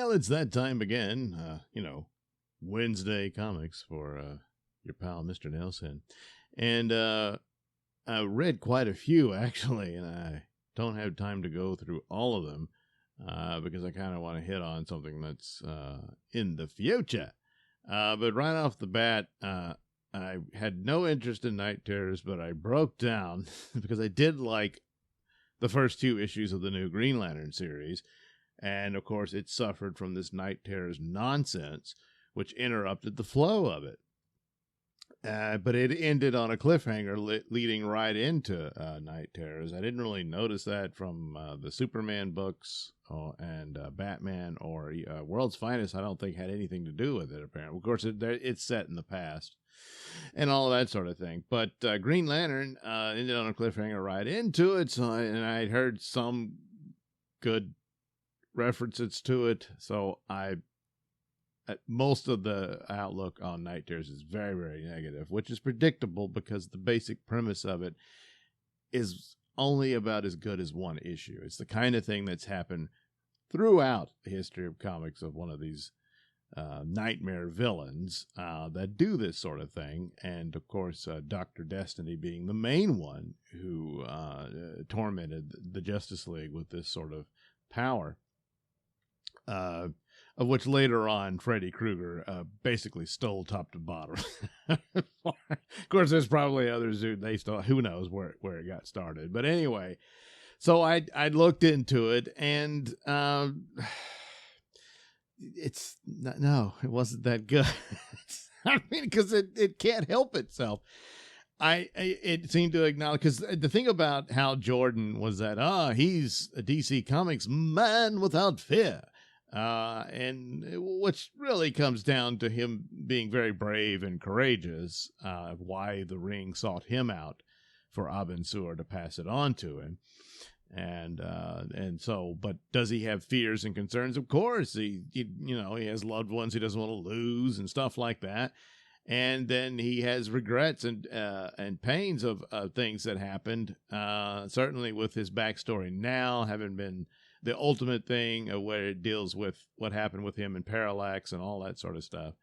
Well, it's that time again. Wednesday comics for your pal, Mr. Nailsin. And I read quite a few, actually, and I don't have time to go through all of them because I kind of want to hit on something that's in the future. But right off the bat, I had no interest in Night Terrors, but I broke down because I did like the first two issues of the new Green Lantern series. And, of course, it suffered from this Night Terrors nonsense, which interrupted the flow of it. But it ended on a cliffhanger leading right into Night Terrors. I didn't really notice that from the Superman books and Batman or World's Finest. I don't think had anything to do with it, apparently. Of course, it's set in the past and all of that sort of thing. But Green Lantern ended on a cliffhanger right into it. So I'd heard some good references to it. So most of the outlook on Night Terrors is very, very negative, which is predictable because the basic premise of it is only about as good as one issue. It's the kind of thing that's happened throughout the history of comics of one of these nightmare villains that do this sort of thing. And, of course, Dr. Destiny being the main one who tormented the Justice League with this sort of power. Of which later on Freddy Krueger basically stole top to bottom. Of course, there's probably others they stole. Who knows where it got started? But anyway, so I looked into it, and it wasn't that good. I mean, because it can't help itself. It seemed to acknowledge, because the thing about Hal Jordan was that he's a DC Comics man without fear. And which really comes down to him being very brave and courageous, why the Ring sought him out for Abin Sur to pass it on to him. And so, but does he have fears and concerns? Of course, he has loved ones he doesn't want to lose and stuff like that. And then he has regrets and pains of things that happened, certainly with his backstory now having been the ultimate thing where it deals with what happened with him in Parallax and all that sort of stuff.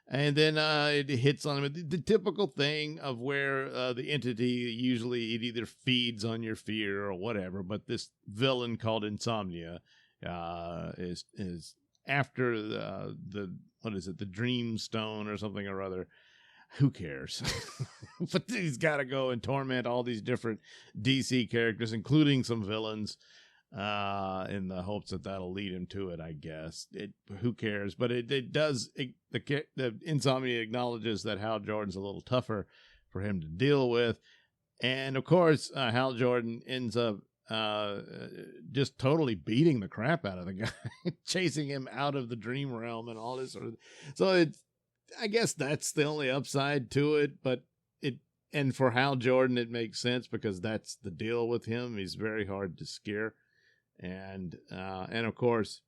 And then it hits on him, the typical thing of where the entity, usually it either feeds on your fear or whatever, but this villain called Insomnia is after the Dream Stone or something or other. Who cares? But he's got to go and torment all these different DC characters, including some villains, in the hopes that that'll lead him to it, I guess. Who cares? But the Insomnia acknowledges that Hal Jordan's a little tougher for him to deal with. And, of course, Hal Jordan ends up just totally beating the crap out of the guy, chasing him out of the dream realm and all this sort of. So I guess that's the only upside to it, but and for Hal Jordan, it makes sense because that's the deal with him. He's very hard to scare. And of course,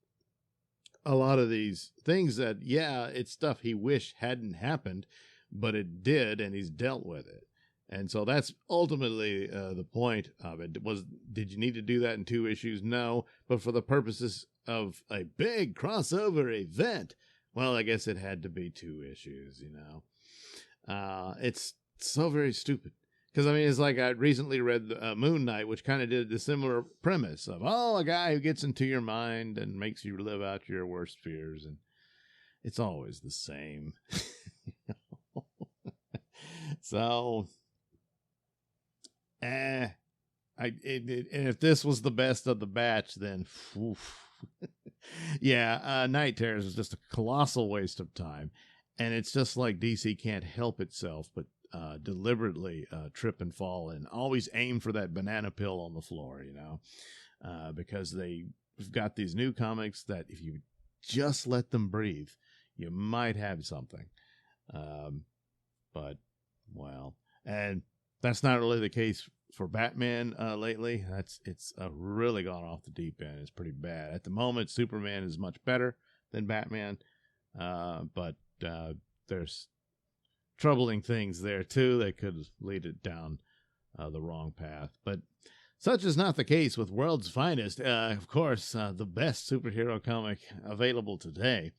a lot of these things that, it's stuff he wished hadn't happened, but it did, and he's dealt with it. And so that's ultimately the point of it. Did you need to do that in 2 issues? No, but for the purposes of a big crossover event, well, I guess it had to be 2 issues, It's so very stupid. Because, I mean, it's like I recently read Moon Knight, which kind of did the similar premise of, a guy who gets into your mind and makes you live out your worst fears. And it's always the same. So, and if this was the best of the batch, then, Night Terrors is just a colossal waste of time. And it's just like DC can't help itself, but deliberately trip and fall and always aim for that banana peel on the floor, because they've got these new comics that if you just let them breathe, you might have something. But, well, and that's not really the case for Batman lately. It's really gone off the deep end. It's pretty bad. At the moment, Superman is much better than Batman, but there's troubling things there too that could lead it down the wrong path. But Such is not the case with World's Finest, of course, the best superhero comic available today.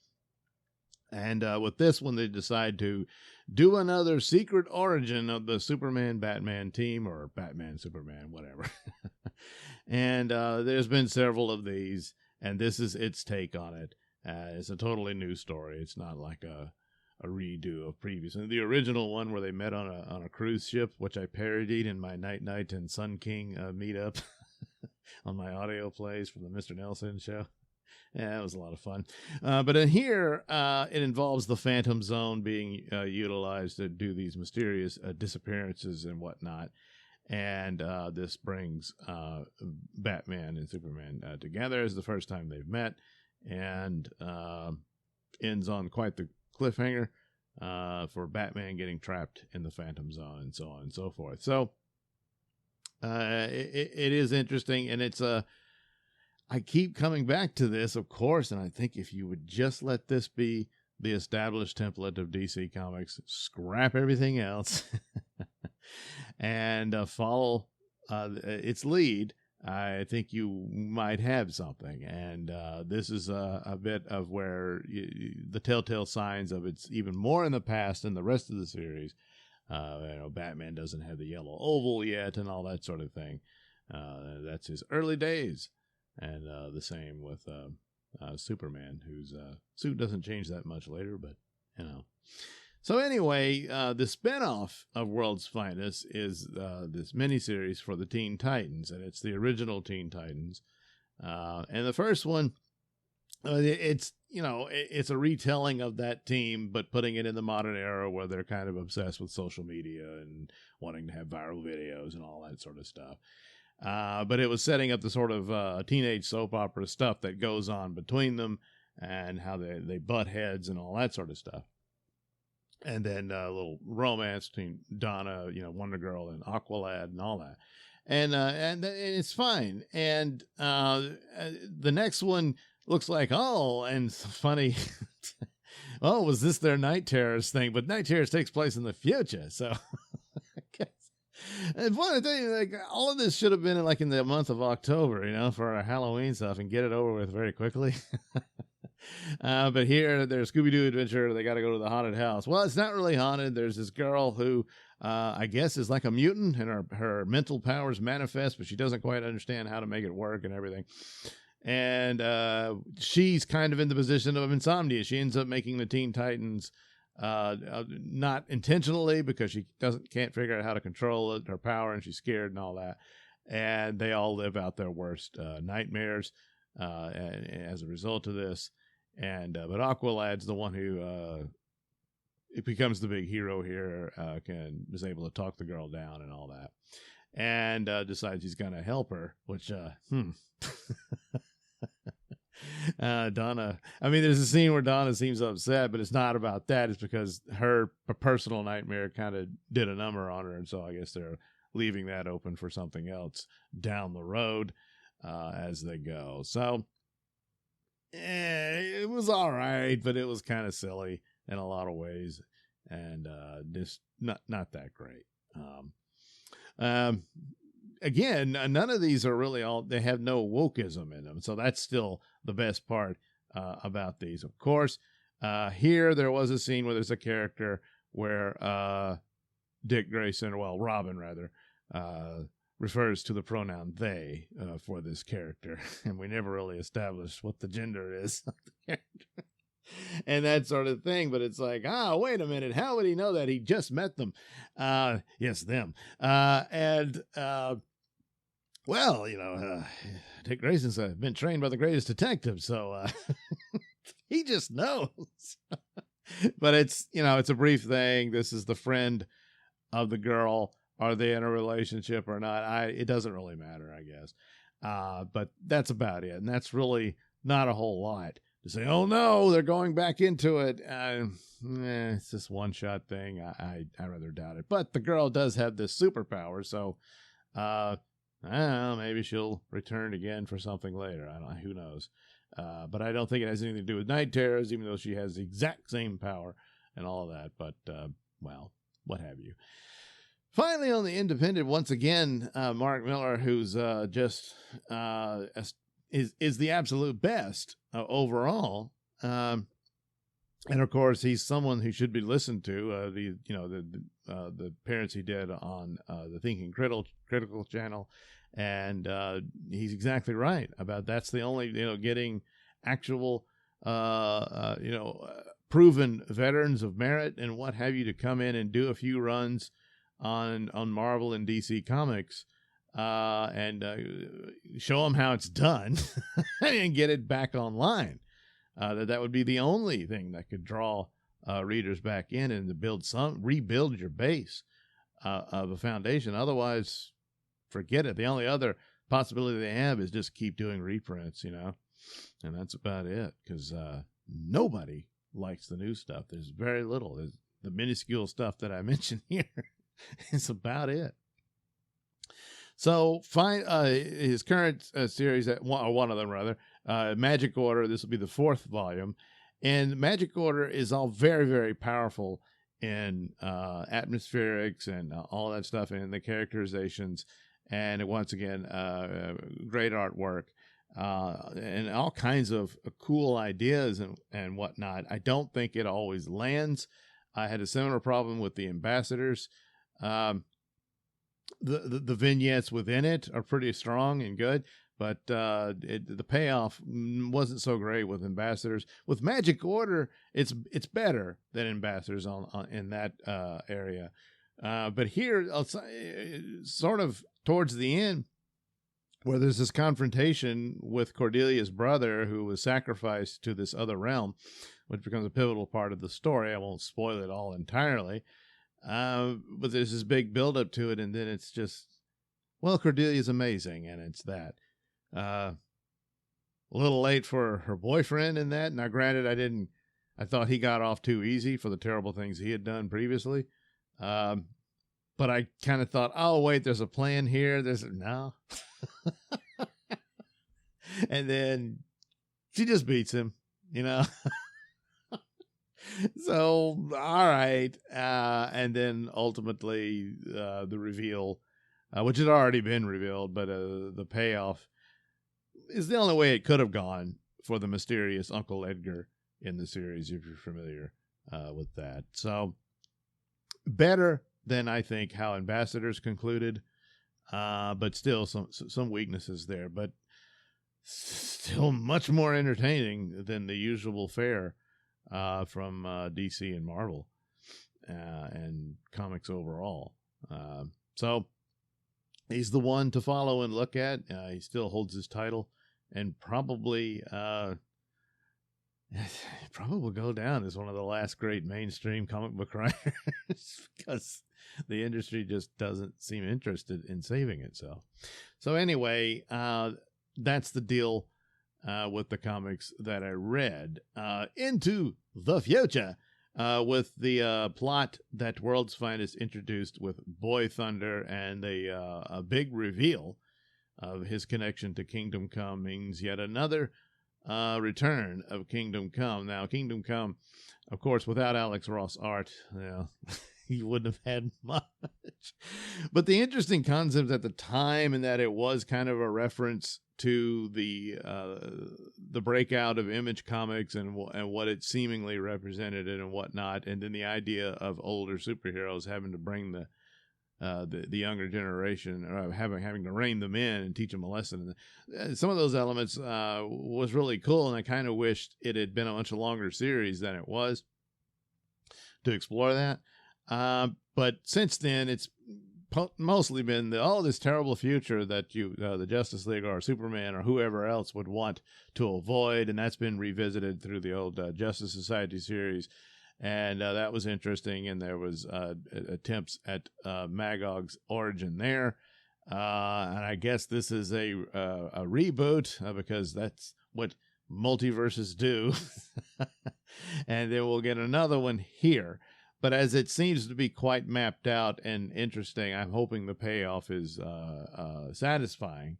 And with this one, they decide to do another secret origin of the Superman-Batman team, or Batman-Superman, whatever. And there's been several of these, and this is its take on it. It's a totally new story. It's not like a redo of previous. And the original one where they met on a cruise ship, which I parodied in my Night Night and Sun King meetup on my audio plays from the Mr Nailsin Show. Yeah, it was a lot of fun. But in here, it involves the Phantom Zone being utilized to do these mysterious disappearances and whatnot. And this brings Batman and Superman together as the first time they've met, and ends on quite the cliffhanger for Batman getting trapped in the Phantom Zone and so on and so forth. So it is interesting, and it's I keep coming back to this, of course, and I think if you would just let this be the established template of DC Comics, scrap everything else, and follow its lead, I think you might have something. And this is a bit of where the telltale signs of it's even more in the past than the rest of the series. Batman doesn't have the yellow oval yet and all that sort of thing. That's his early days. And the same with Superman, whose suit doesn't change that much later, but, So anyway, the spinoff of World's Finest is this miniseries for the Teen Titans, and it's the original Teen Titans. And the first one, it's a retelling of that team, but putting it in the modern era where they're kind of obsessed with social media and wanting to have viral videos and all that sort of stuff. But it was setting up the sort of teenage soap opera stuff that goes on between them and how they butt heads and all that sort of stuff. And then a little romance between Donna, Wonder Girl, and Aqualad and all that. And it's fine. And the next one looks like, and it's funny. Was this their Night Terrors thing? But Night Terrors takes place in the future, so... And one thing, like, all of this should have been in the month of October, for our Halloween stuff, and get it over with very quickly. But here, their Scooby-Doo adventure, they got to go to the haunted house. Well, it's not really haunted. There's this girl who, I guess, is like a mutant, and her mental powers manifest, but she doesn't quite understand how to make it work and everything. And she's kind of in the position of insomnia. She ends up making the Teen Titans. Not intentionally, because she can't figure out how to control it, her power, and she's scared and all that. And they all live out their worst nightmares as a result of this. And but Aqualad's the one who it becomes the big hero here, is able to talk the girl down and all that, and decides he's going to help her, which Donna, there's a scene where Donna seems upset, but it's not about that. It's because her personal nightmare kind of did a number on her, and so I guess they're leaving that open for something else down the road as they go. So it was all right, but it was kind of silly in a lot of ways, and just not that great. Again, none of these are really they have no wokeism in them. So that's still the best part about these. Of course, here there was a scene where there's a character where Robin rather, refers to the pronoun they for this character. And we never really established what the gender is of the character. And that sort of thing. But it's like, wait a minute. How would he know that? He just met them. Yes, them. Dick Grayson's been trained by the greatest detective, so he just knows. But it's a brief thing. This is the friend of the girl. Are they in a relationship or not? It doesn't really matter, I guess. But that's about it. And that's really not a whole lot to say, oh no, they're going back into it. It's this one-shot thing. I rather doubt it. But the girl does have this superpower, so I don't know, maybe she'll return again for something later. I don't know, who knows. But I don't think it has anything to do with Night Terrors, even though she has the exact same power and all of that. But, what have you. Finally, on the independent, once again, Mark Miller, who's is the absolute best overall. And of course, he's someone who should be listened to. The appearance he did on the Thinking Critical channel, and he's exactly right about that's the only getting actual proven veterans of merit and what have you to come in and do a few runs on Marvel and DC Comics and show them how it's done and get it back online. That would be the only thing that could draw readers back in and to rebuild your base of a foundation. Otherwise, forget it. The only other possibility they have is just keep doing reprints, and that's about it, because nobody likes the new stuff. There's very little. There's the minuscule stuff that I mentioned here. It's about it. So his current series, one of them rather, Magic Order. This will be the 4th volume, and Magic Order is all very, very powerful in atmospherics and all that stuff, and the characterizations, and once again, great artwork, and all kinds of cool ideas and whatnot. I don't think it always lands. I had a similar problem with the ambassadors. The vignettes within it are pretty strong and good, but the payoff wasn't so great with ambassadors. With Magic Order, it's better than ambassadors in that area. But here, sort of towards the end, where there's this confrontation with Cordelia's brother, who was sacrificed to this other realm, which becomes a pivotal part of the story. I won't spoil it all entirely. But there's this big buildup to it, and then it's just, well, Cordelia's amazing, and it's that. A little late for her boyfriend in that. Now, granted, I thought he got off too easy for the terrible things he had done previously. But I kind of thought, oh, wait, there's a plan here. No. And then she just beats him, So, all right. And then ultimately the reveal, which had already been revealed, but the payoff is the only way it could have gone for the mysterious Uncle Edgar in the series, if you're familiar with that. So, better than I think how Ambassadors concluded, but still some weaknesses there, but still much more entertaining than the usual fare from DC and Marvel and comics overall. So he's the one to follow and look at. He still holds his title, and probably will go down as one of the last great mainstream comic book writers, because the industry just doesn't seem interested in saving itself. So anyway, that's the deal with the comics that I read. Into the future, with the plot that World's Finest introduced with Boy Thunder, and a big reveal of his connection to Kingdom Come means yet another return of Kingdom Come. Now, Kingdom Come, of course, without Alex Ross art, he wouldn't have had much. But the interesting concept at the time, in that it was kind of a reference to the breakout of Image Comics and what it seemingly represented and whatnot, and then the idea of older superheroes having to bring the younger generation, or having to rein them in and teach them a lesson. Some of those elements was really cool, and I kind of wished it had been a much longer series than it was to explore that. But since then, it's mostly been this terrible future that the Justice League or Superman or whoever else would want to avoid, and that's been revisited through the old Justice Society series, and that was interesting. And there was attempts at Magog's origin there, and I guess this is a reboot because that's what multiverses do, and then we'll get another one here. But as it seems to be quite mapped out and interesting, I'm hoping the payoff is satisfying.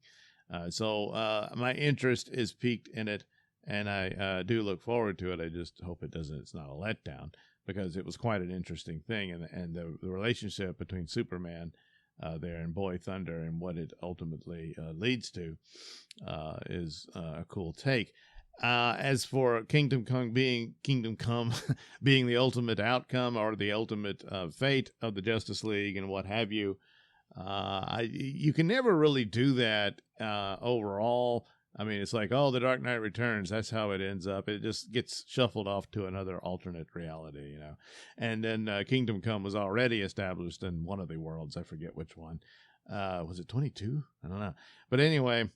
So my interest is piqued in it, and I do look forward to it. I just hope it's not a letdown. because it was quite an interesting thing, and the relationship between Superman there and Boy Thunder and what it ultimately leads to is a cool take. As for Kingdom Come being being the ultimate outcome or the ultimate fate of the Justice League and what have you, you can never really do that overall. I mean, it's like, oh, the Dark Knight Returns. That's how it ends up. It just gets shuffled off to another alternate reality, you know. And then Kingdom Come was already established in one of the worlds. I forget which one. Was it 22? I don't know. But anyway,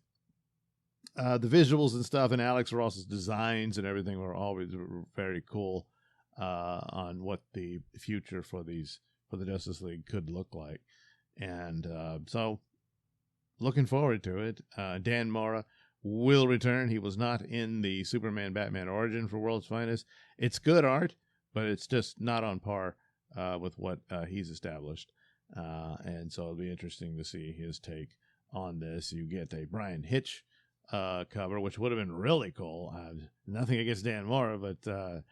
the visuals and stuff and Alex Ross's designs and everything were always very cool on what the future for the Justice League could look like. And so looking forward to it. Dan Mora will return. He was not in the Superman Batman origin for World's Finest. It's good art, but it's just not on par with what he's established. And so it'll be interesting to see his take on this. You get a Brian Hitch cover, which would have been really cool. Nothing against Dan Mora, but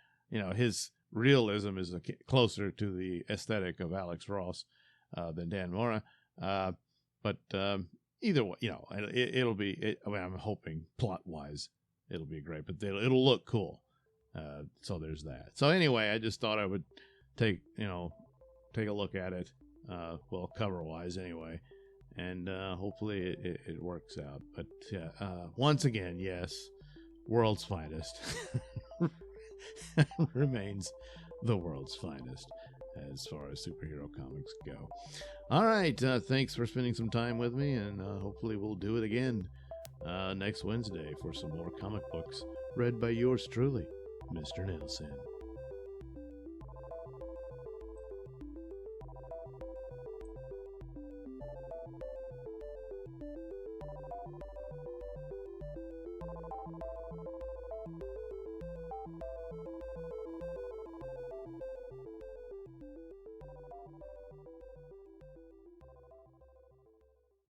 his realism is closer to the aesthetic of Alex Ross than Dan Mora. But either way, it'll be. I'm hoping plot-wise it'll be great, but it'll look cool. So there's that. So anyway, I just thought I would take a look at it. Well, cover-wise anyway. And hopefully it works out. But once again, yes, World's Finest remains the world's finest as far as superhero comics go. All right, thanks for spending some time with me, and hopefully we'll do it again next Wednesday for some more comic books read by yours truly, Mr. Nailsin.